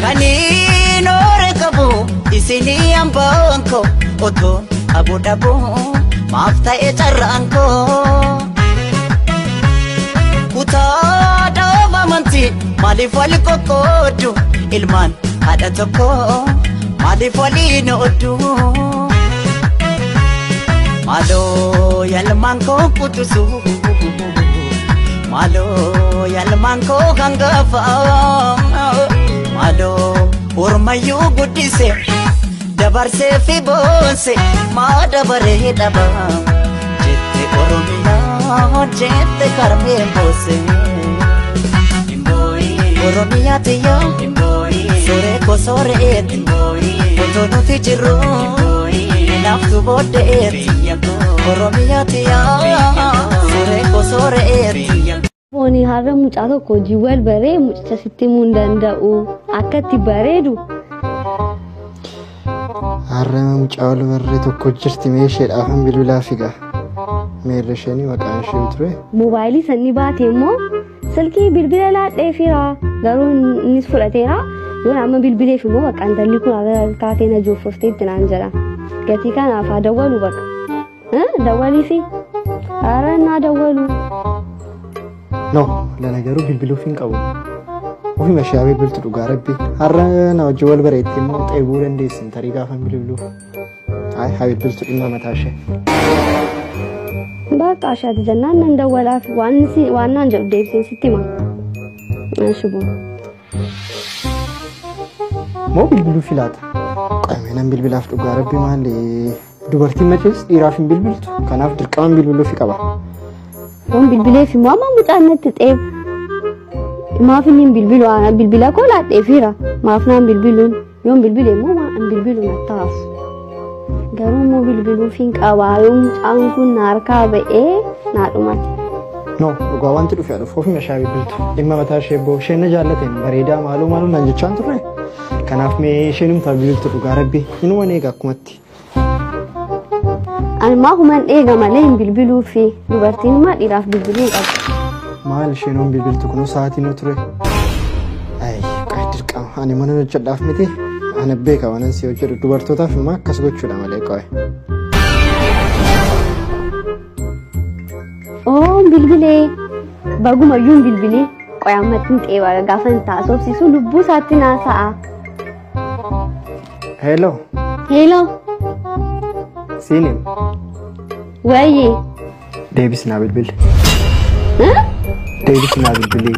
Kanin orekabu isini ambanko oton abu dabu mafta echaranko kuta dama manti mali fali kokodu ilman ada toko mali fali nodu malo yalmanko kutusu malo yalmanko gangafa malo ormayu gudise dabarse fi bonse ma dabare daba jette oromiya jette karme bose imboi oromiya tiya imboi sore ko sore et imboi otono ti jiru imboi naftu bode et oromiya tiya sore ko sore et Oni harra mucato ko jiwal bare mucaca sitti mundanda'u akkatti bareedu harra mucawal bare tokko jirti meesheedhaafan bilbilaa figa meerre shanii maqaan ishee ture mobaayilii sanni baate immoo silkii bilbila laadhee fira garuu innis fudhateera yoon amma bilbileef immoo bakka intalli kun kaatee na jooffoftee itti naan jedha gatii kanaaf haa dawwalu bakka dawwaliifi harra naa dawwalu No, lana garu bilbilu fin qabu. Ofi mashaabee biltu dhugaa rabbi. Har'a na wajji wal bareetti immoo xeebuu dandeessin tarii gaafa bilbilu. Ay, habib biltu dhimma mataa ishee. Bakka ashaati jennaan nan dawwalaaf waan naan jedhu deebisee sitti hima. Ashubu. Moo bilbilu filaata. Qameenan bilbilaaf dhugaa rabbi maali? Dubartiin macees dhiiraaf hin bilbiltu. Kanaaf dirqamaan bilbiluu fi qaba. Yon bilbilee fi mama mucaanatti xeeb maaf inni bilbilu ana bilbila ko laadhee fira maaf naan bilbiluun yon bilbilee moo waan bilbilu nattaas garuu moo bilbiluu fi qabaa yoo mucaan kun harkaa ba'ee naa dhumate. No, dhugaa wanti dhufe dhufu ofi mashaabee biltu dhimma mataa ishee boo isheen na jaallateen bareedaa maaloo naan jechaan turre kanaaf mee isheen himtaa bilbiltu dhugaa rabbi inuma eega akkumatti. Almaa human eega malee hin bilbiluu fi dubartiin maa dhiiraaf bilbiluu qabdi. Maal isheen on bilbiltu kun sa'aatii nu ture. Ay, dirqama ani mana hojjedhaaf miti. Ani beeka waan si hojjedhu dubartootaaf immoo akkas gochuudha malee qo'e. Oh, bilbilee bagumayyuu bilbilee qo'ee ammattiin xeebaa gaafa hin taasofsiisu lubbuu isaatti naasa'a. Hello. Hello. Sinin. Waye. Davis na bilbil. Davis na bilbil.